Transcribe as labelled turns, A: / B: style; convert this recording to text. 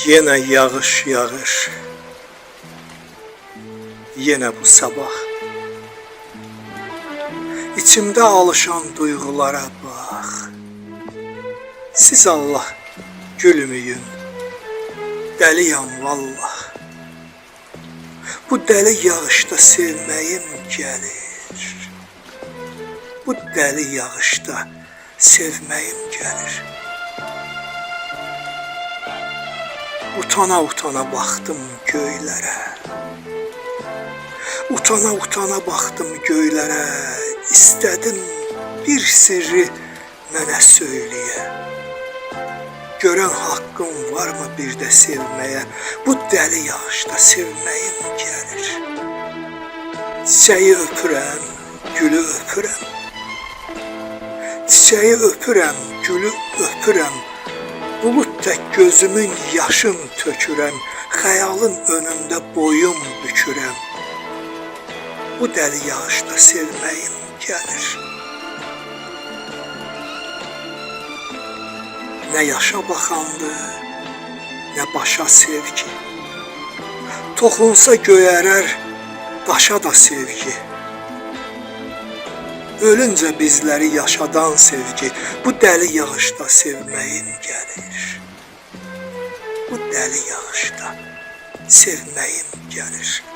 A: Yine yağış yağır, yine bu sabah. İçimde alışan duygulara bak. Siz Allah gülmüyün, deliyam vallah. Bu deli yağışta sevməyim gəlir. Bu deli yağışta sevməyim gəlir. Utana utana baxdım göylərə. Utana utana baxdım göylərə. İstədim bir sirri mənə söyləyə. Görən haqqım varmı bir də sevməyə? Bu dəli yağışda sevməyim gəlir. Çiçəyi öpürəm, gülü öpürəm. Çiçeği öpürəm, gülü öpürəm. Bulut tək gözümün yaşın tökürəm. Xəyalın önündə boyum bükürəm. Bu dəli yağışda sevməyim gəlir. Nə yaşa baxandır, nə başa sevgi. Toxunsa göyərər, daşa da sevgi. Ölüncə bizləri yaşadan sevgi. Bu dəli yağışda sevməyim gəlir. Bu dəli yağışda sevməyim gəlir.